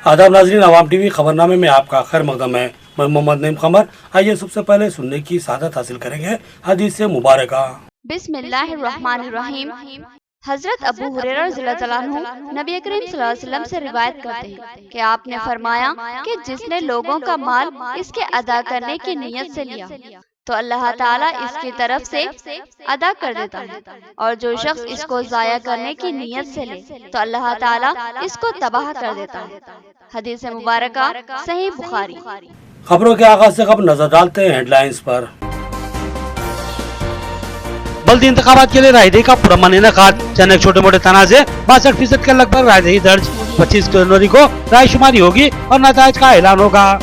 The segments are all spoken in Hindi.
आदाब नाजरीन, अवाम टीवी खबरनामे में आपका खैर मकदम है। मैं मोहम्मद नईम खबर। आइए सबसे पहले सुनने की सादत हासिल करेंगे हदीस से मुबारक। बिस्मिल्लाहिर्रहमानिर्रहीम। हजरत अबू हुरैरा रज़ियल्लाहु अन्हु नबी करीम सल्लल्लाहु अलैहि वसल्लम से रिवायत करते हैं कि आपने फरमाया कि जिसने लोगों का माल इसके अदा करने की नीयत से लिया तो अल्लाह ताला इसकी तरफ से अदा कर देता है, और जो शख्स इसको जाया करने की नीयत से ले तो अल्लाह ताला इसको तबाह कर देता है। हदीस मुबारक सही बुखारी। खबरों के आगाज से कब नजर डालते हैं हेडलाइंस पर। बल्दी इंतखाबात के लिए रायदही का पुरअमन इनेकाद, चंद छोटे मोटे तनाजे, 62% के लगभग रायदही दर्ज। 25 जनवरी को रायशुमारी होगी और नताइज का ऐलान होगा।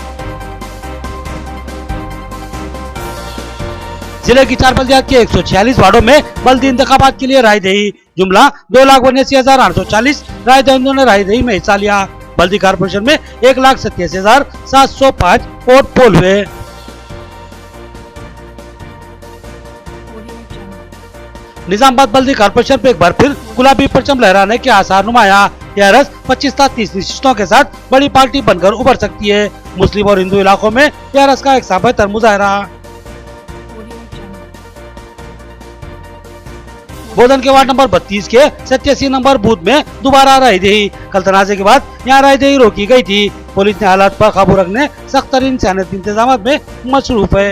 जिले की 4 बल्दियात के 146 वार्डों में बल्दी इंतखाबात के लिए रायदही, जुमला 2,82,840 रायदहिंदों ने रायदही में हिस्सा लिया। बल्दी कारपोरेशन में 1,87,705 वोट पोल हुए। निजामाबाद बल्दी कारपोरेशन पे एक बार फिर गुलाबी परचम लहराने के आसार नुमाया। टीआरएस 25 था 30 सीटों के साथ बड़ी पार्टी बनकर उभर सकती है। मुस्लिम और हिंदू इलाकों में टीआरएस का एक बेहतर मुजाहरा। बोधन के वार्ड नंबर 32 के 87 नंबर बूथ में दोबारा रायदही। कल तनाजे के बाद यहाँ रायदही रोकी गई थी। पुलिस ने हालात पर काबू रखने सख्त तरीन सैनिक इंतजाम में मसरूफ है।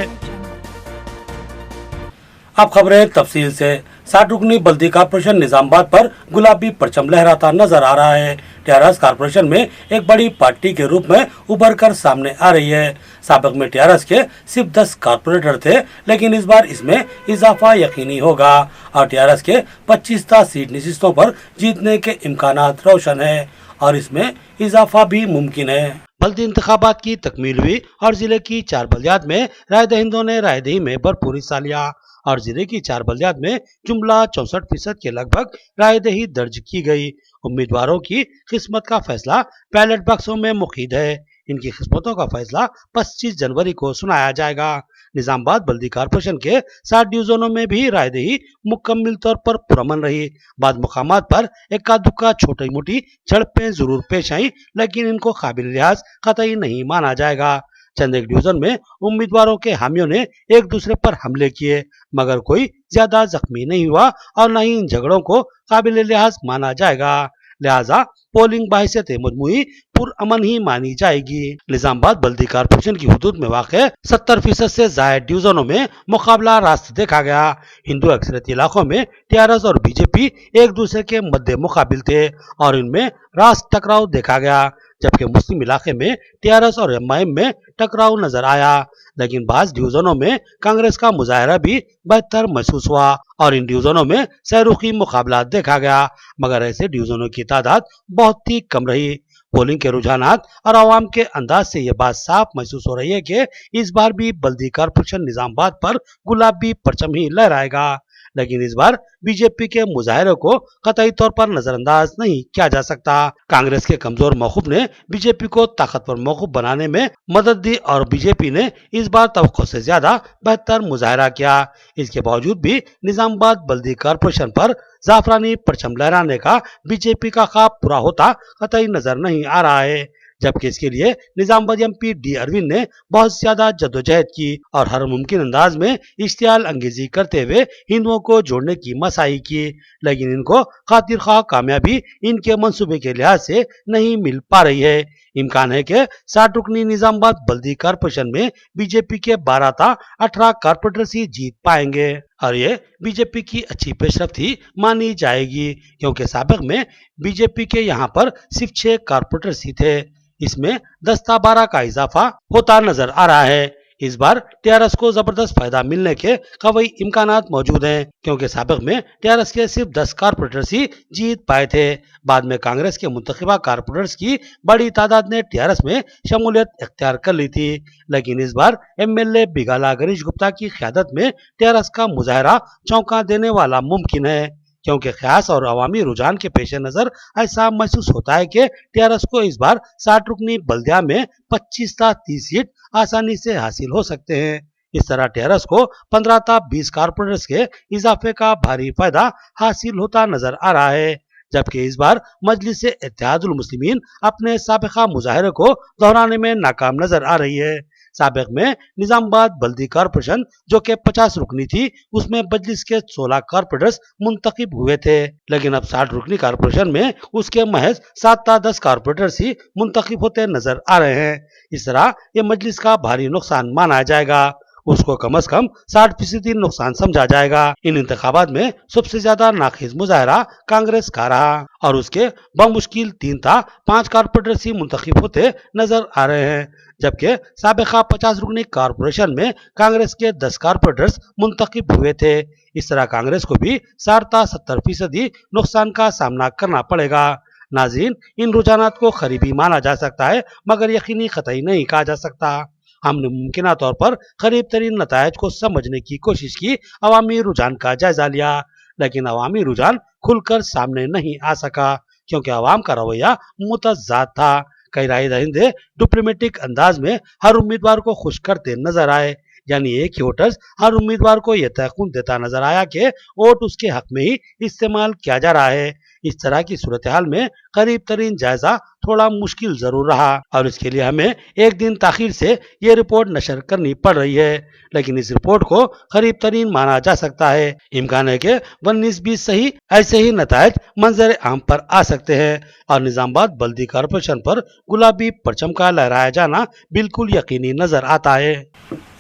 अब खबरें तफसील से। 60 रुकनी बल्दी कारपोरेशन निजामाबाद पर गुलाबी परचम लहराता नजर आ रहा है। टीआरएस कारपोरेशन में एक बड़ी पार्टी के रूप में उभर कर सामने आ रही है। साबिक में टीआरएस के सिर्फ 10 कारपोरेटर थे, लेकिन इस बार इसमें इजाफा यकीनी होगा और टीआरएस के 25 सीट नशिस्तों पर जीतने के इम्कानात रोशन है और इसमें इजाफा भी मुमकिन है। बल्दी इंतखाबात की तकमील हुई और जिले की 4 बल्दियात में रायदहिंदों ने रायदही में भरपूर हिस्सा लिया और जिले की 4 बल्दियात में जुमला 64% के लगभग रायदही दर्ज की गई। उम्मीदवारों की किस्मत का फैसला बैलेट बक्सों में मुकीद है। इनकी किस्मतों का फैसला 25 जनवरी को सुनाया जाएगा। निजामाबाद बल्दी कारपोरेशन के 60 डिवीजनों में भी रायदही मुकम्मल तौर पर पुरअमन रही। बाद मुकामात पर इक्का दुक्का छोटी मोटी झड़पें जरूर पेश आई, लेकिन इनको काबिल लिहाज कतई नहीं माना जाएगा। चंद एक डिवीजन में उम्मीदवारों के हामियों ने एक दूसरे पर हमले किए, मगर कोई ज्यादा जख्मी नहीं हुआ और न ही इन झगड़ों को काबिल लिहाज माना जाएगा। लिहाजा पोलिंग बहैसियत मजमूई पुरअमन ही मानी जाएगी। निजामाबाद बल्दी कारपोरेशन की हुदूद में वाक़ 70% से जायद डिवीजनों में मुकाबला रास्त देखा गया। हिंदू अक्सरियत इलाकों में टीआरएस और बीजेपी एक दूसरे के मद्दे मुकाबिल थे और इनमें रास्त टकराव देखा गया, जबकि मुस्लिम इलाके में टीआरएस और एमआईएम में टकराव नजर आया। लेकिन बाज़ डिवीजनों में कांग्रेस का मुजाहरा भी बेहतर महसूस हुआ और इन डिवीजनों में सहरुखी मुकाबला देखा गया, मगर ऐसे डिवीजनों की तादाद बहुत ही कम रही। पोलिंग के रुझानात और आवाम के अंदाज से ये बात साफ महसूस हो रही है कि इस बार भी बल्दी कारपोरेशन निजामाबाद पर गुलाबी परचम ही लहराएगा। लेकिन इस बार बीजेपी के मुजाहरे को कतई तौर पर नजरअंदाज नहीं किया जा सकता। कांग्रेस के कमजोर मौकूफ ने बीजेपी को ताकतवर मौकूफ बनाने में मदद दी और बीजेपी ने इस बार तवक्को से ज्यादा बेहतर मुजाहरा किया। इसके बावजूद भी निजामाबाद बल्दी कारपोरेशन पर जाफरानी परचम लहराने का बीजेपी का ख्वाब पूरा होता कतई नजर नहीं आ रहा है, जबकि इसके लिए निजामाबाद एमपी डी अरविंद ने बहुत ज्यादा जद्दोजहद की और हर मुमकिन अंदाज में इश्तियाल अंगेजी करते हुए हिंदुओं को जोड़ने की मसाई की, लेकिन इनको खातिर ख्वाह कामयाबी इनके मंसूबे के लिहाज से नहीं मिल पा रही है। इम्कान है कि 60 रुकनी निजामाबाद बल्दी कारपोरेशन में बीजेपी के 12 था 18 कारपोरेटर्स ही जीत पाएंगे और ये बीजेपी की अच्छी पेशरफ्त ही मानी जाएगी, क्योंकि साबिक में बीजेपी के यहाँ पर सिर्फ 6 कारपोरेटर्स ही थे। इसमें 10-12 का इजाफा होता नजर आ रहा है। इस बार टीआरएस को जबरदस्त फायदा मिलने के कई इम्कानात मौजूद हैं, क्योंकि साबिक में टीआरएस के सिर्फ 10 कारपोरेटर्स ही जीत पाए थे। बाद में कांग्रेस के मुंतखबा कारपोरेटर्स की बड़ी तादाद ने टीआरएस में शमूलियत इख्तियार कर ली थी, लेकिन इस बार एमएलए बिगाला गणेश गुप्ता की क़यादत में टीआरएस का मुजाहरा चौंका देने वाला मुमकिन है, क्योंकि ख्यास और अवामी रुझान के पेश नजर ऐसा महसूस होता है कि टीआरएस को इस बार 60 रुकनी बल्दिया में 25-30 सीट आसानी से हासिल हो सकते हैं। इस तरह टीआरएस को 15-20 कारपोरेटर्स के इजाफे का भारी फायदा हासिल होता नजर आ रहा है। जबकि इस बार मजलिस इत्तेहादुल मुस्लिमीन अपने साबिका मुजाहरे को दोहराने में नाकाम नजर आ रही है। साबिक में निजामाबाद बल्दी कॉरपोरेशन जो कि 50 रुकनी थी, उसमें मजलिस के 16 कॉरपोरेटर्स मुंतखब हुए थे, लेकिन अब 60 रुकनी कॉरपोरेशन में उसके महज 7 या 10 कॉरपोरेटर्स ही मुंतखब होते नजर आ रहे हैं। इस तरह ये मजलिस का भारी नुकसान माना जाएगा, उसको कम से कम 60% नुकसान समझा जाएगा। इन इंतखाबात में सबसे ज्यादा नाखिज मुजाहरा कांग्रेस का रहा और उसके बमुश्किल 3 था 5 कॉरपोरेटर्स ही मुंतखब होते नजर आ रहे हैं, जबकि साबिका 50 रुकनी कॉरपोरेशन में कांग्रेस के 10 कॉरपोरेटर्स मुंतखब हुए थे। इस तरह कांग्रेस को भी 60-70% नुकसान का सामना करना पड़ेगा। नाज़रीन, इन रुझानात को करीबी माना जा सकता है, मगर यकीनी कतई नहीं कहा जा सकता। हमने मुमकिन तौर पर करीब तरीन नतायज को समझने की कोशिश की, अवामी रुझान का जायजा लिया, लेकिन अवामी रुझान खुलकर सामने नहीं आ सका क्योंकि अवाम का रवैया मुतज़ाद था। कई राय दहिंदे डिप्लोमेटिक अंदाज में हर उम्मीदवार को खुश करते नजर आए, यानी एक ही वोटर्स हर उम्मीदवार को यह तयकीन देता नजर आया कि वोट उसके हक में ही इस्तेमाल किया जा रहा है। इस तरह की सूरत हाल में करीब तरीन जायजा थोड़ा मुश्किल जरूर रहा और इसके लिए हमें एक दिन ताखिर से ये रिपोर्ट नशर करनी पड़ रही है, लेकिन इस रिपोर्ट को करीब तरीन माना जा सकता है। इम्कान है कि 19-20 सही ऐसे ही नतायज मंजर आम पर आ सकते हैं और निजामाबाद बल्दी कॉरपोरेशन पर गुलाबी परचम का लहराया जाना बिल्कुल यकीनी नजर आता है।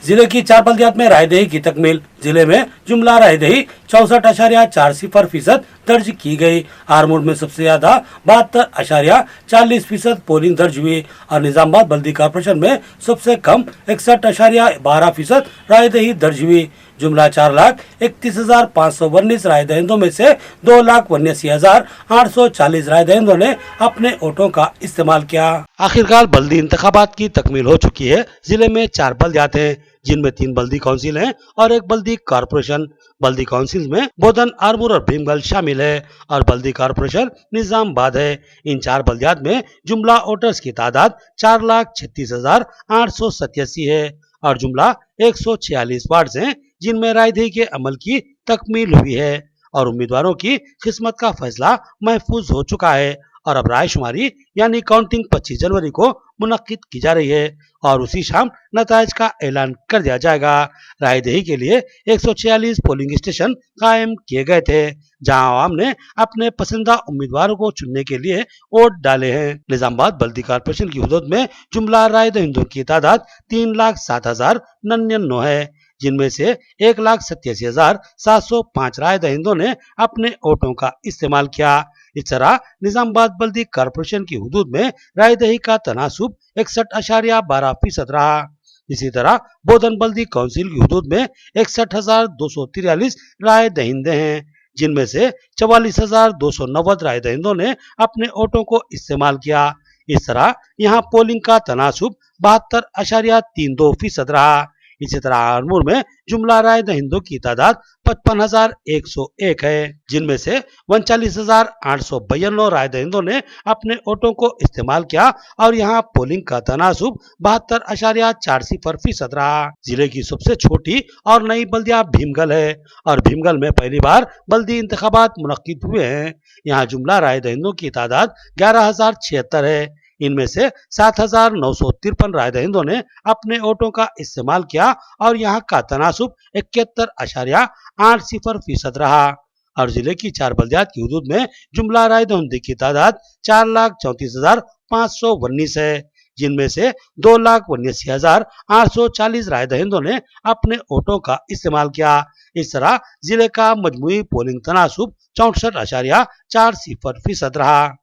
जिले की 4 बल्दियात में रायदही की तकमील। जिले में जुमला रायदही 64.40% दर्ज की गई। आरमूर में सबसे ज्यादा 72.40% पोलिंग दर्ज हुई और निजामाबाद बल्दी कॉरपोरेशन में सबसे कम 61.12% रायदही दर्ज हुई। जुमला 4,31,519 राय दहिंदों में से 2,79,840 राय दहिंदों ने अपने वोटों का इस्तेमाल किया। आखिरकार बल्दी इंतखाबात की तकमील हो चुकी है। जिले में 4 बल्दियात हैं, जिनमें 3 बल्दी काउंसिल हैं और 1 बल्दी कॉरपोरेशन। बल्दी काउंसिल में बोधन, आरमूर और भीमगल शामिल है और बल्दी कॉरपोरेशन निजामाबाद है। इन 4 बल्दियात में जुमला वोटर्स की तादाद 4,36,887 है और जुमला 146 वार्ड हैं, जिनमें रायदही के अमल की तकमील हुई है और उम्मीदवारों की किस्मत का फैसला महफूज हो चुका है और अब रायशुमारी यानी काउंटिंग 25 जनवरी को मुनक्किद की जा रही है और उसी शाम नतायज का ऐलान कर दिया जाएगा। रायदही के लिए 146 पोलिंग स्टेशन कायम किए गए थे, जहां आवाम ने अपने पसंदीदा उम्मीदवारों को चुनने के लिए वोट डाले हैं। निजामाबाद बल्दी कॉरपोरेशन की हुदूद में जुमला राय दहिंदों की तादाद 3,07,099 है, जिनमें से 1,87,705 राय दहिंदों ने अपने वोटों का इस्तेमाल किया। इस तरह निजामाबाद बल्दी कॉरपोरेशन की हुदूद में रायदही का तनासुब 61.12% रहा। इसी तरह बोधन बल्दी काउंसिल की हुदूद में 61,243 राय दहिंदे हैं, जिनमें से 44,290 राय दहिंदों ने अपने वोटों को इस्तेमाल किया। इस तरह यहाँ पोलिंग का तनासुब 72.32% रहा। इसी तरह आरमूर में जुमला राय दहिंदों की तादाद 55,101 है, जिनमें से 39,892 राय दहिंदों ने अपने वोटों को इस्तेमाल किया और यहाँ पोलिंग का तनासुब 72.40% रहा। जिले की सबसे छोटी और नई बल्दिया भीमगल है और भीमगल में पहली बार बल्दी इंतखाबात मुनक्किद हुए हैं। यहाँ जुमला राय दहिंदों की तादाद 11,076 है, इनमें से 7,953 राय दहिंदों ने अपने वोटों का इस्तेमाल किया और यहाँ का तनासुब 71.80% रहा और जिले की 4 बल्दियात की हुदूद में जुमला राय दहिंदों की तादाद 4,34,519 है, जिनमें से 2,79,840 राय दहिंदों ने अपने वोटों का इस्तेमाल किया। इस तरह जिले का मजमूई पोलिंग तनासुब 64.40% रहा।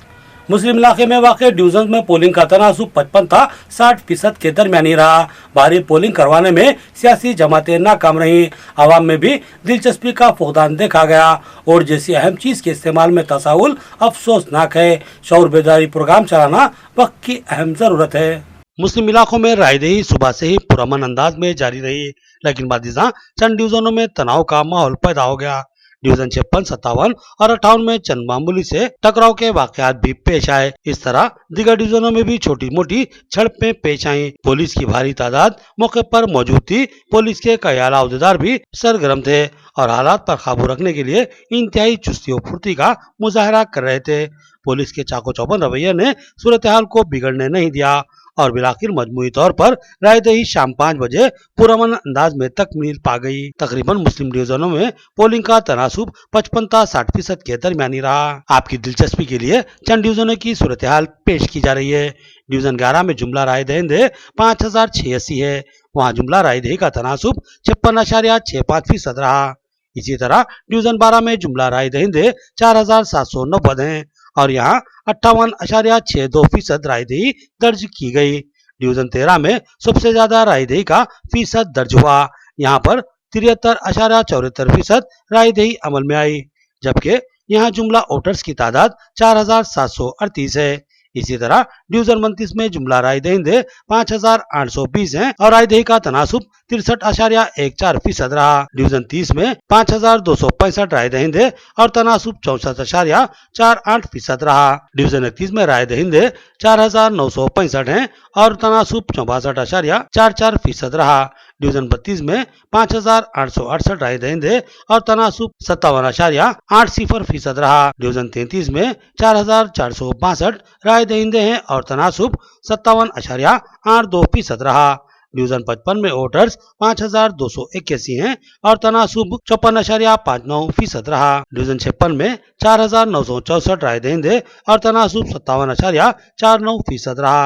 मुस्लिम इलाके में वाक़ डिवीजन में पोलिंग का तनासुब 55 था 60% के दरमियान ही रहा। भारी पोलिंग करवाने में सियासी जमातें नाकाम रहीं। आवाम में भी दिलचस्पी का फुकदान देखा गया और जैसी अहम चीज के इस्तेमाल में तसाहुल अफसोसनाक है। शऊर बेदारी प्रोग्राम चलाना वक्त की अहम जरूरत है। मुस्लिम इलाकों में रायदही सुबह से ही पुरअमन अंदाज में जारी रही, लेकिन बादिजा चंद डिवीजनों में तनाव का माहौल पैदा हो गया। डिवीजन 56, 57 और 58 में चंद मामूली से टकराव के वाकयात भी पेश आए। इस तरह दीगर डिवीजनों में भी छोटी मोटी झड़पें पेश आई। पुलिस की भारी तादाद मौके पर मौजूद थी। पुलिस के कई आला अहदेदार भी सरगर्म थे और हालात पर काबू रखने के लिए इंतहाई चुस्ती और फुर्ती का मुजाहरा कर रहे थे। पुलिस के चाको चौबंद रवैये ने सूरत हाल को बिगड़ने नहीं दिया और बिलाखिर मजमूई तौर पर रायदही शाम 5 बजे पुरअमन अंदाज में तकमील पा गई। तकरीबन मुस्लिम डिवीजनों में पोलिंग का तनासुब 55-60% के दरमियानी रहा। आपकी दिलचस्पी के लिए चंद डिवीजनों की सूरत हाल पेश की जा रही है। डिवीजन 11 में जुमला राय दहिंदे 5086 है। वहाँ जुमला राय दही का तनासुब 56.65% रहा। इसी तरह डिवीजन 12 में जुमला राय दहिंदे 4790 हैं और यहाँ 58.62% रायदही दर्ज की गई। डिवीजन 13 में सबसे ज्यादा रायदही का फीसद दर्ज हुआ। यहाँ पर 73.74% रायदही अमल में आई, जबकि यहाँ जुमला वोटर्स की तादाद 4738 है। इसी तरह डिवीजन 29 में जुमला राय दहिंदे 5820 हैं और रायदही का तनासुब 63.14% रहा। डिवीजन 30 में 5265 राय दहिंदे और तनासुब 64.48% रहा। डिवीजन 31 में राय दहिंदे 4965 हैं और तनासुब 64.44% रहा। डिवीजन 32 में 5868 राय दहिंदे और तनासुब 57.80% रहा। डिवीजन 33 में 4462 राय दहिंदे हैं और तनासुब 57.82% रहा। डिवीजन 55 में वोटर्स 5281 हैं और तनासुब 54.59% रहा। डिवीजन 56 में 4964 राय दहिंदे और तनासुब 57.49% रहा।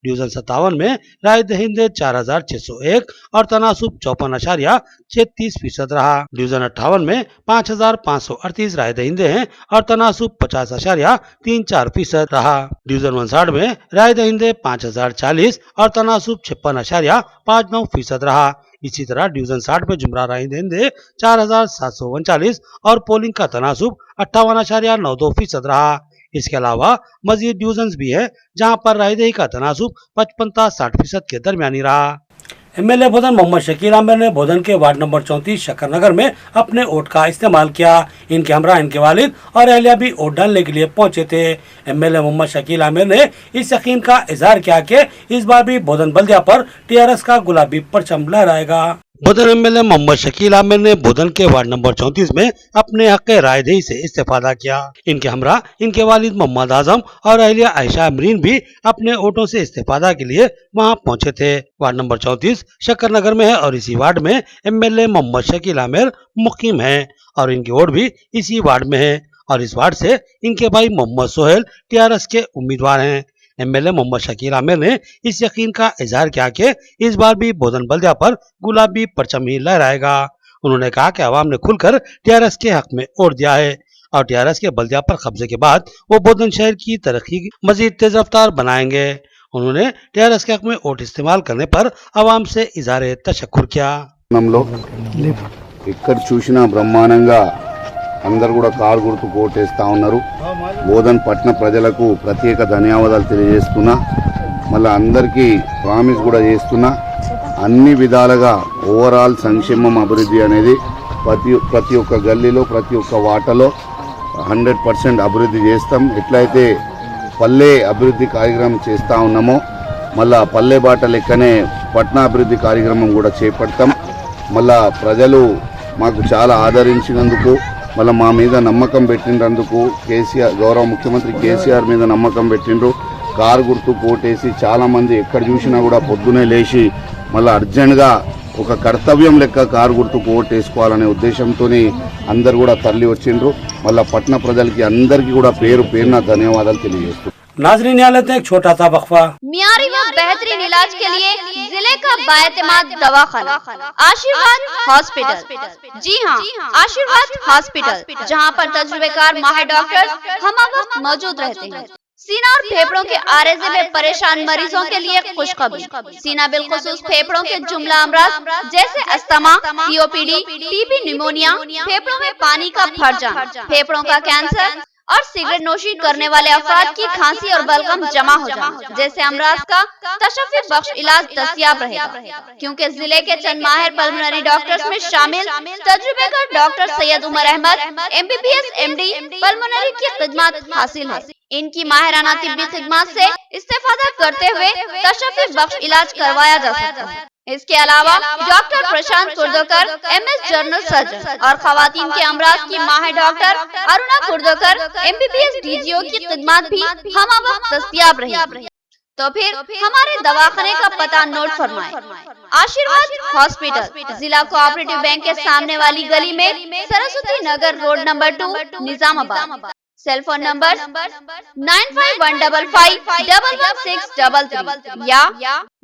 डिवीजन 57 में राय दहिंदे 4601 और तनासुब 54.36% रहा। डिवीजन 58 में 5538 राय दहिंदे हैं और तनासुब 50.34% रहा। डिवीजन 59 में राय दहिंदे 5040 और तनासुब 56.59% रहा। इसी तरह डिवीजन 60 में जुमला राय दहिंदे 4739 और पोलिंग का तनासुब 58.92% रहा। इसके अलावा मजीद डिवीजन भी है जहां पर रायदही का तनासुब 55-60% के दरमियानी रहा। एमएलए बोधन मोहम्मद शकील आमिर ने बोधन के वार्ड नंबर 34 शक्करनगर में अपने वोट का इस्तेमाल किया। इनके हमरा इनके वालिद और अहलिया भी वोट डालने के लिए पहुंचे थे। एमएलए मोहम्मद शकील आमिर ने इस यकीन का इजहार किया कि इस बार भी बोधन बल्दिया पर टीआरएस का गुलाबी परचम लहराएगा। बोधन एमएलए मोहम्मद शकील आमिर ने बोधन के वार्ड नंबर 34 में अपने हक रायदही से इस्तेफादा किया। इनके हमरा इनके वालिद मोहम्मद आजम और अहलिया आयशा अमरीन भी अपने वोटों से इस्तेफादा के लिए वहां पहुंचे थे। वार्ड नंबर 34 शक्करनगर में है और इसी वार्ड में एमएलए मोहम्मद शकील आमिर मुकीम है और इनके वोट भी इसी वार्ड में है और इस वार्ड से इनके भाई मोहम्मद सोहेल टीआरएस के उम्मीदवार हैं। एमएलए मोहम्मद शकील आमिर ने इस यकीन का इजहार किया कि इस बार भी बोधन बल्दिया पर गुलाबी परचम ही लहराएगा। उन्होंने कहा कि अवाम ने खुलकर टीआरएस के हक में वोट दिया है और टीआरएस के बल्दिया पर कब्जे के बाद वो बोधन शहर की तरक्की मजीद तेज रफ्तार बनाएंगे। उन्होंने टीआरएस के हक में वोट इस्तेमाल करने पर अवाम से इजहार तशक्कुर किया। ఇక్కడ చూసినా బ్రహ్మాండంగా అందరూ కూడా కారు గుర్తుకు ఓటేస్తా ఉన్నారు. బోధన్ పట్టణ ప్రజలకు ప్రత్యేక ధన్యవాదాలు తెలియజేస్తున్నా. మళ్ళీ అందరికీ ప్రామిస్ కూడా చేస్తున్నా, అన్ని విధాలుగా ఓవరాల్ సంక్షేమం అభివృద్ధి అనేది ప్రతి ఒక్క గల్లీలో ప్రతి ఒక్క వాటలో 100% అభివృద్ధి చేస్తాం. ఎట్లయితే పల్లె అభివృద్ధి కార్యక్రమం చేస్తూ ఉన్నామో మళ్ళా పల్లె బాట లెక్కనే పట్టణాభివృద్ధి కార్యక్రమం కూడా చేపడతాం. మళ్ళా ప్రజలు మాకు చాలా ఆదరించినందుకు, మళ్ళీ మా మీద నమ్మకం పెట్టినందుకు కేసీఆర్ గౌరవ ముఖ్యమంత్రి కేసీఆర్ మీద నమ్మకం పెట్టిండ్రు. కారు గుర్తు ఓటేసి చాలామంది ఎక్కడ చూసినా కూడా పొద్దునే లేచి మళ్ళీ అర్జెంట్గా ఒక కర్తవ్యం లెక్క కారు గుర్తుకు ఓటేసుకోవాలనే ఉద్దేశంతో అందరు కూడా తరలి వచ్చిండ్రు. మళ్ళీ పట్టణ ప్రజలకి అందరికీ కూడా పేరు పేరున ధన్యవాదాలు తెలియజేస్తున్నాను. नाजरीन यहाँ लेते हैं एक छोटा सा वक्फा। मियारी व बेहतरीन इलाज के लिए जिले का बाएतमाद दवाखाना आशीर्वाद हॉस्पिटल। जी हाँ, आशीर्वाद हॉस्पिटल, जहाँ पर तजुर्बेकार माहिर डॉक्टर हम वक्त मौजूद रहते हैं। सीना और फेफड़ों के आरेजे में परेशान मरीजों के लिए खुशखबरी। सीना बिलखुसूस फेफड़ों के जुमला अमराज जैसे अस्थमा, सीओपीडी, टीबी, निमोनिया, फेफड़ों में पानी का भर जाना, फेफड़ों का कैंसर और सिगरेट नोशी करने वाले अफराद की खांसी और बलगम जमा हो जाए जैसे अमराज का तशफ़्फ़ी बख्श इलाज दस्तयाब रहेगा, क्योंकि जिले के चंद माहिर पल्मोनरी डॉक्टर्स में शामिल तजुर्बेकार doctor Syed Umar Ahmed MBBS MD pulmonary की खिदमत हासिल है। इनकी माहिराना तिब्बी खिदमत से इस्तेफादा करते हुए तशफ़्फ़ी बख्श इलाज करवाया जा सकता है। इसके अलावा डॉक्टर प्रशांत कुर्दोकर MS जनरल सर्जन और खवातीन के अमराज की माहिर डॉक्टर अरुणा कुर्दोकर MBBS DGO की खिदमत भी हम वक्त दस्तयाब रहेगी। तो फिर हमारे दवाखाने का पता नोट फरमाएं। आशीर्वाद हॉस्पिटल, जिला कोऑपरेटिव बैंक के सामने वाली गली में, Saraswati Nagar road number 2, Nizamabad. Cell phone number 9515511633 या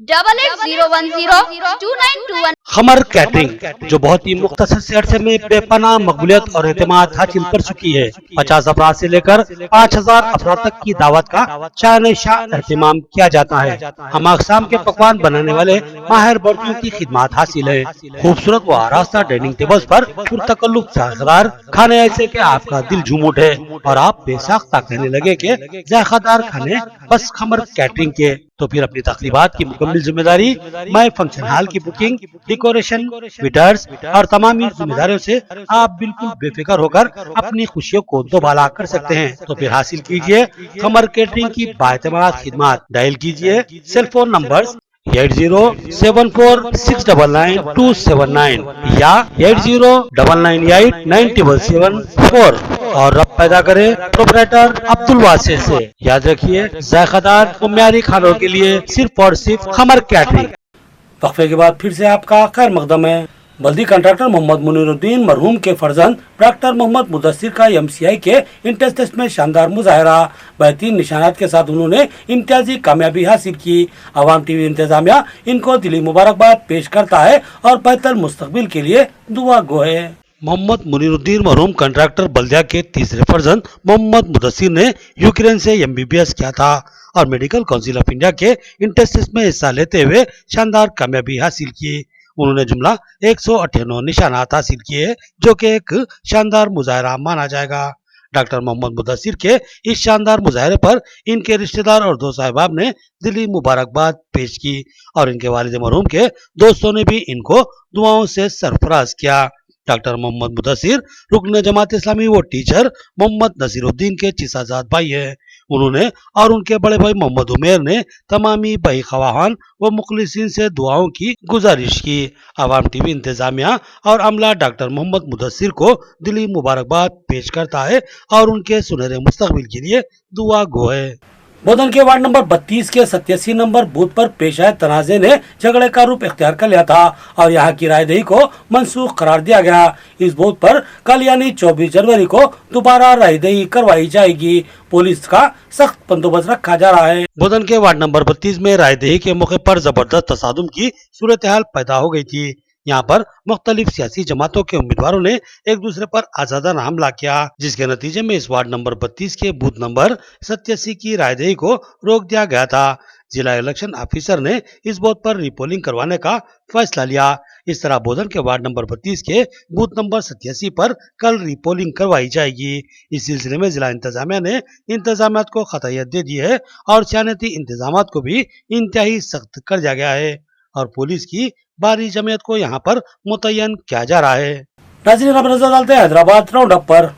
88010292। खमर कैटरिंग जो बहुत ही मुख्तसर से अरसे में बेपनाह मकबूलियत और एतमाद हासिल कर चुकी है। 50 अफराद से लेकर 5000 अफराद तक की दावत का शान शाह एहतमाम किया जाता है। हम अक़साम के पकवान बनाने वाले माहिर बर्तियों की खिदमत हासिल है। खूबसूरत व आरास्ता डाइनिंग टेबल्स पर पुरतकल्लुफ़ जायकेदार खाने ऐसे के आपका दिल झूम उठे और आप बेसाख्ता कहने लगे कि जायकेदार खाने बस खमर कैटरिंग के। तो फिर अपनी तकरीबात की मुकम्मल जिम्मेदारी माय फंक्शन हॉल की बुकिंग, डेकोरेशन, वेटर्स और तमाम जिम्मेदारियों से आप बिल्कुल बेफिक्र होकर अपनी खुशियों को दोबाला कर सकते हैं। तो फिर हासिल कीजिए खमर कैटरिंग की बाएतमाद खिदमत। डायल कीजिए सेल फोन नंबर 8074699279 या 8099897774 और रब पैदा करे प्रोपराइटर अब्दुल वासिर से। याद रखिए जायकेदार और म्यारी खानों के लिए सिर्फ और सिर्फ खमर कैटरिंग। वक्फे के बाद फिर से आपका खैर मकदम है। बल्दी कॉन्ट्रैक्टर मोहम्मद मुनीरुद्दीन मरहूम के फर्जंद डॉक्टर मोहम्मद मुदस्सिर का MCI के इंटर टेस्ट में शानदार मुजाहरा, बेहतरीन निशानात के साथ उन्होंने इम्तियाजी कामयाबी हासिल की। आवाम TV इंतजामिया इनको दिली मुबारकबाद पेश करता है और बेहतर मुस्तकबिल के लिए दुआ गो है। मोहम्मद मुनीरुद्दीन मरहूम कॉन्ट्रैक्टर बल्दिया के तीसरे फर्जंद मोहम्मद मुदस्सिर ने यूक्रेन से MBBS किया था और मेडिकल काउंसिल ऑफ इंडिया के इंटर टेस्ट में हिस्सा लेते हुए शानदार कामयाबी हासिल की। उन्होंने जुमला 198 निशानात हासिल किए, जो कि एक शानदार मुजाहरा माना जाएगा। डॉक्टर मोहम्मद मुदस्सिर के इस शानदार मुजाहरे पर इनके रिश्तेदार और दोस्त अहबाब ने दिली मुबारकबाद पेश की और इनके वालिद मरहूम के दोस्तों ने भी इनको दुआओं से सरफराज किया। डॉक्टर मोहम्मद मुदस्सिर रुकन जमात इस्लामी वो टीचर मोहम्मद नसीरुद्दीन के चीसाजाद भाई है। उन्होंने और उनके बड़े भाई मोहम्मद उमेर ने तमामी भाई खवाहान व मुखलिसीन से दुआओं की गुजारिश की। आवाम TV इंतजामिया और अमला डॉक्टर मोहम्मद मुदस्सिर को दिली मुबारकबाद पेश करता है और उनके सुनहरे मुस्तकबिल के लिए दुआ गो है। बोधन के वार्ड नंबर 32 के 87 नंबर बूथ पर पेश आए तनाजे ने झगड़े का रूप इख्तियार कर लिया था और यहाँ की रायदही को मंसूख करार दिया गया। इस बूथ पर कल यानी 24 जनवरी को दोबारा रायदही करवाई जाएगी। पुलिस का सख्त बंदोबस्त रखा जा रहा है। बोधन के वार्ड नंबर 32 में रायदही के मौके पर जबरदस्त तसादुम की सूरत हाल पैदा हो गई थी। यहाँ पर मुख्तलिफ सियासी जमातों के उम्मीदवारों ने एक दूसरे पर आजादाना हमला किया, जिसके नतीजे में इस वार्ड नंबर 32 के बूथ नंबर 87 की रायदही को रोक दिया गया था। जिला इलेक्शन ऑफिसर ने इस बूथ पर रिपोलिंग करवाने का फैसला लिया। इस तरह बोधन के वार्ड नंबर 32 के बूथ नंबर 87 पर कल रिपोलिंग करवाई जाएगी। इस सिलसिले में जिला इंतजामिया ने इंतजामात को खतायत दे दी है और सियानती इंतजामात को भी इंतहाई सख्त कर दिया गया है और पुलिस की भारी जमात को यहाँ पर मुतय्यन किया जा रहा है। नाज़रीन, अब नजर डालते हैं हैदराबाद राउंड अप पर।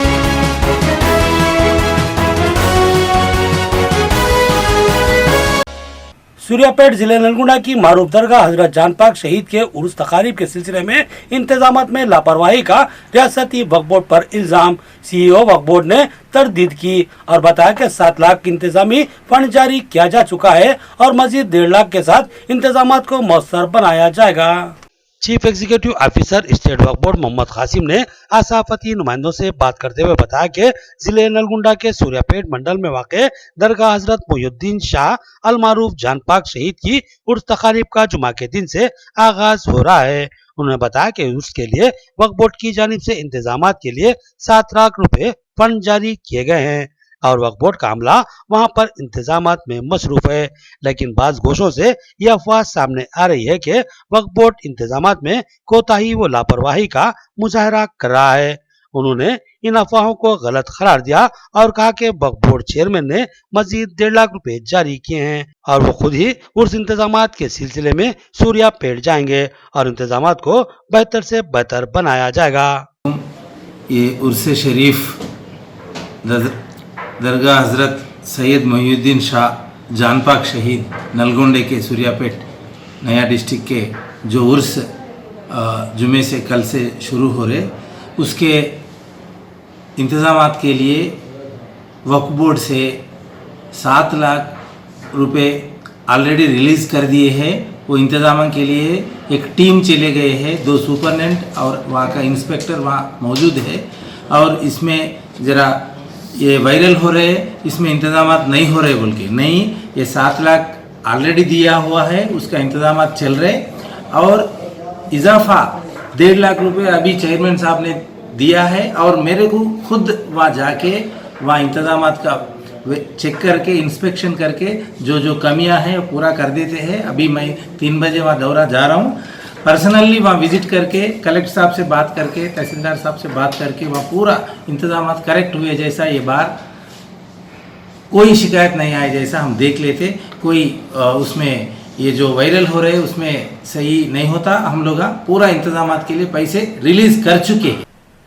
सूर्यापेट जिले नलगुंडा की मारूफ दरगाह हजरत जान पाक शहीद के उर्स तकारीब के सिलसिले में इंतजामात में लापरवाही का रियासती वक्फ बोर्ड पर इल्जाम। CEO वक्फ बोर्ड ने तरदीद की और बताया कि 7 लाख इंतजामी फंड जारी किया जा चुका है और मजीद 1.5 लाख के साथ इंतजामात को मौसर बनाया जाएगा। चीफ एग्जीक्यूटिव ऑफिसर स्टेट वक्फ बोर्ड मोहम्मद कासिम ने आसाफती नुमाइंदों से बात करते हुए बताया कि जिले नलगुंडा के सूर्यापेट मंडल में वाक़ दरगाह हजरत मोहिउद्दीन शाह अल मारूफ जान पाक शहीद की उर्स तकारीब का जुमा के दिन से आगाज हो रहा है। उन्होंने बताया कि उर्स के लिए वक्फ बोर्ड की जानिब से इंतजामात के लिए 7 लाख रुपए फंड जारी किए गए हैं और वक्फ बोर्ड का अमला वहां पर इंतजामात में मसरूफ है, लेकिन बाज गोशों से यह अफवाह सामने आ रही है कि वक्फ बोर्ड इंतजामात में कोताही व लापरवाही का मुजाहरा कर रहा है उन्होंने इन अफवाहों को गलत करार दिया और कहा कि वक्फ बोर्ड चेयरमैन ने मजीद 1.5 लाख रुपए जारी किए हैं और वो खुद ही उर्स इंतजामात के सिलसिले में सूर्या पेट जाएंगे और इंतजामात को बेहतर से बेहतर बनाया जाएगा। ये उर्स शरीफ दरगाह हजरत सैयद मोहिउद्दीन शाह जानपाक शहीद नलगोंडे के सूर्यापेट नया डिस्ट्रिक्ट के जो उर्स जुमे से कल से शुरू हो रहे, उसके इंतज़ामात के लिए वक्फ बोर्ड से 7 लाख रुपए ऑलरेडी रिलीज़ कर दिए हैं। वो इंतज़ाम के लिए एक टीम चले गए हैं, 2 सुपरडेंट और वहाँ का इंस्पेक्टर वहाँ मौजूद है। और इसमें ज़रा ये वायरल हो रहे, इसमें इंतज़ामात नहीं हो रहे बोल के नहीं, ये 7 लाख ऑलरेडी दिया हुआ है, उसका इंतज़ामात चल रहे और इजाफा 1.5 लाख रुपए अभी चेयरमैन साहब ने दिया है। और मेरे को खुद वहाँ जाके वहाँ इंतज़ामात का चेक करके इंस्पेक्शन करके जो जो कमियां हैं पूरा कर देते हैं। अभी मैं 3 बजे वहाँ दौरा जा रहा हूँ, पर्सनली वहाँ विजिट करके कलेक्टर साहब से बात करके तहसीलदार साहब से बात करके वहाँ पूरा इंतज़ामात करेक्ट हुए जैसा ये बार कोई शिकायत नहीं आए जैसा हम देख लेते। कोई उसमें ये जो वायरल हो रहे उसमें सही नहीं होता। हम लोग पूरा इंतजामात के लिए पैसे रिलीज कर चुके हैं।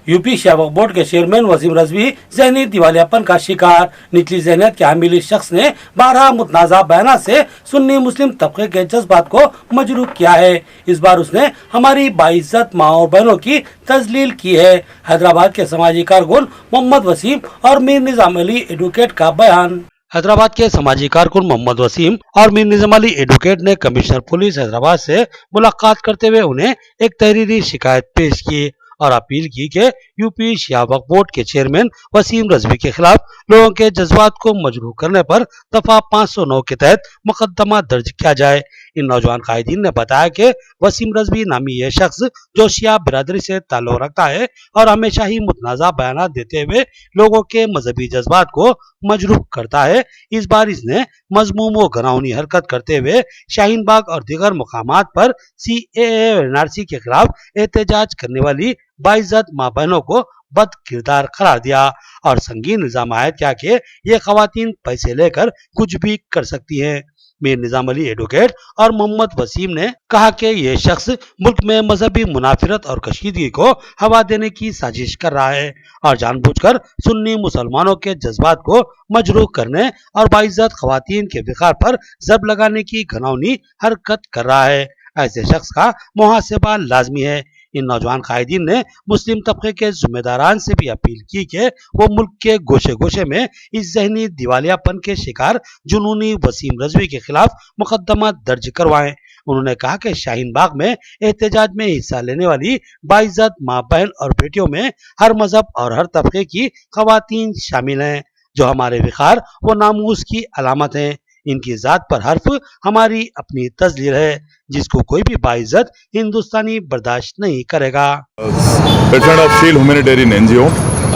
यूपी वक्फ बोर्ड के चेयरमैन वसीम रजवी जहनी दिवालियापन का शिकार निचली जहनियत के हामिल शख्स ने 12 मुतनाज़ा बयान से सुन्नी मुस्लिम तबके के जज्बात को मजरूह किया है। इस बार उसने हमारी बाइज्जत माँ और बहनों की तजलील की है। हैदराबाद के समाजी कारकुन मोहम्मद वसीम और मीर निजाम अली एडवोकेट का बयान। हैदराबाद के समाजी कारकुन मोहम्मद वसीम और मीर निजाम अली एडवोकेट ने कमिश्नर पुलिस हैदराबाद से मुलाकात करते हुए उन्हें एक तहरीरी शिकायत पेश की और अपील की कि यूपी शिया वक्फ बोर्ड के चेयरमैन वसीम रजवी के खिलाफ लोगों के जज्बात को मजरूह करने पर दफा 509 के तहत मुकदमा दर्ज किया जाए। इन नौजवान कायदीन ने बताया कि वसीम रजवी नामी यह शख्स जो शिया बिरादरी से ताल्लुक रखता है और हमेशा ही मुतनाज़ा बयान देते हुए लोगों के मजहबी जज्बात को मजरूह करता है। इस बार इसने मजमूम व घिनौनी हरकत करते हुए शाहीन बाग और दीगर मुकामात पर CAA और NRC के खिलाफ एहतजाज करने वाली बाइज्जत माँ बहनों को बद किरदार करार दिया और संगीन इल्जाम आयद किया कि ये खवातीन पैसे लेकर कुछ भी कर सकती हैं। मीर निजाम अली एडवोकेट और मोहम्मद वसीम ने कहा कि ये शख्स मुल्क में मजहबी मुनाफिरत और कशीदगी को हवा देने की साजिश कर रहा है और जानबूझकर सुन्नी मुसलमानों के जज्बात को मजरूह करने और बाइज्जत खवातीन के विकार पर जब लगाने की घिनौनी हरकत कर रहा है। ऐसे शख्स का मुहासेबा लाजमी है। इन नौजवान कायदीन ने मुस्लिम तबके के जिम्मेदारान से भी अपील की कि वो मुल्क के गोशे गोशे में इस जहनी दिवालियापन के शिकार जुनूनी वसीम रजवी के खिलाफ मुकदमा दर्ज करवाएं। उन्होंने कहा कि शाहीन बाग में एहतजाज में हिस्सा लेने वाली बाइज्जत माँ बहन और बेटियों में हर मजहब और हर तबके की खवातीन शामिल हैं जो हमारे विकार व नामूस की अलामत हैं। इनकी जात पर हर्फ हमारी अपनी तजलील है जिसको कोई भी बाइज्जत हिंदुस्तानी बर्दाश्त नहीं करेगा। प्रेसिडेंट ऑफ शील ह्यूमैनिटेरियन NGO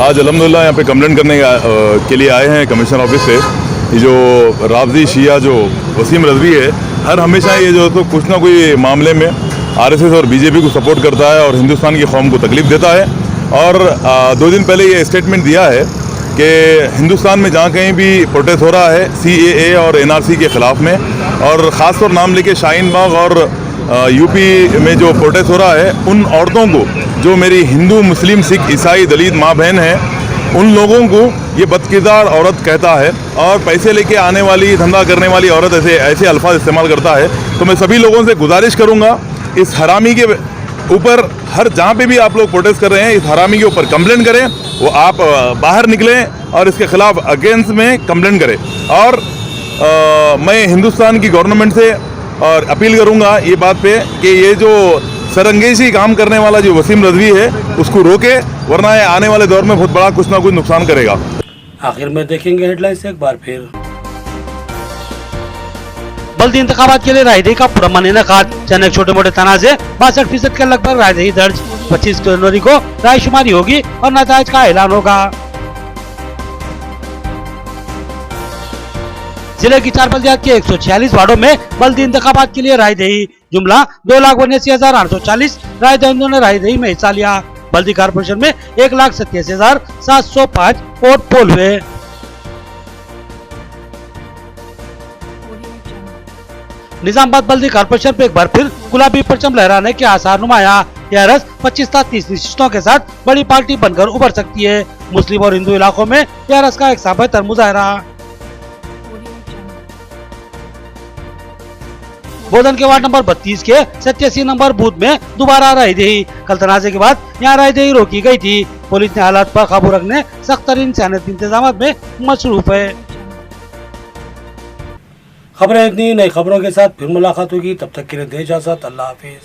आज अल्हम्दुलिल्लाह यहाँ पे कंप्लेंट करने के लिए आए हैं कमिश्नर ऑफिस से। ये जो राफजी शिया जो वसीम रजवी है हर हमेशा ये जो तो कुछ ना कोई मामले में RSS और BJP को सपोर्ट करता है और हिंदुस्तान की कौम को तकलीफ देता है। और 2 दिन पहले ये स्टेटमेंट दिया है कि हिंदुस्तान में जहाँ कहीं भी प्रोटेस्ट हो रहा है CAA और NRC के ख़िलाफ़ में और ख़ास तौर नाम लेके शाहीन बाग और यूपी में जो प्रोटेस्ट हो रहा है उन औरतों को जो मेरी हिंदू मुस्लिम सिख ईसाई दलित माँ बहन हैं उन लोगों को ये बदकिरदार औरत कहता है और पैसे लेके आने वाली धंधा करने वाली औरत ऐसे अल्फाज इस्तेमाल करता है। तो मैं सभी लोगों से गुजारिश करूँगा इस हरामी के ऊपर हर जहाँ पे भी आप लोग प्रोटेस्ट कर रहे हैं इस हरामी के ऊपर कंप्लेंट करें, वो आप बाहर निकलें और इसके खिलाफ अगेंस्ट में कंप्लेंट करें। और मैं हिंदुस्तान की गवर्नमेंट से और अपील करूंगा ये बात पे कि ये जो सरंगेशी काम करने वाला जो वसीम रजवी है उसको रोके, वरना ये आने वाले दौर में बहुत बड़ा कुछ ना कुछ नुकसान करेगा। आखिर में देखेंगे हेडलाइंस एक बार फिर। बल्दी इंतखाबात के लिए रायदही का पुरअमन इनेकाद, चंद छोटे मोटे तनाजे 62% के लगभग रायदही दर्ज। 25 जनवरी को रायशुमारी होगी और नताइज का ऐलान होगा। जिले की 4 बल्दियात के 146 वार्डों में बल्दी इंतखाबात के लिए रायदही, जुमला 2,82,840 राय दहिंदों ने रायदही में हिस्सा लिया। बल्दी कारपोरेशन में 1,87,705 वोट पोल हुए। निजामाबाद बल्दी कारपोरेशन पे एक बार फिर गुलाबी परचम लहराने के आसार नुमाया। टीआरएस 25-30 सीटों के साथ बड़ी पार्टी बनकर उभर सकती है। मुस्लिम और हिंदू इलाकों में टीआरएस का एक बेहतर मुजाहरा। बोधन के वार्ड नंबर 32 के 87 नंबर बूथ में दोबारा रायदही। कल तनाजे के बाद यहाँ रायदही रोकी गई थी। पुलिस ने हालात पर काबू रखने सख्त तरीन सेहत इंतजाम में मसरूफ है। खबरें इतनी, नई खबरों के साथ फिर मुलाकात होगी। तब तक के लिए दे इजाजत। अल्लाह हाफिज।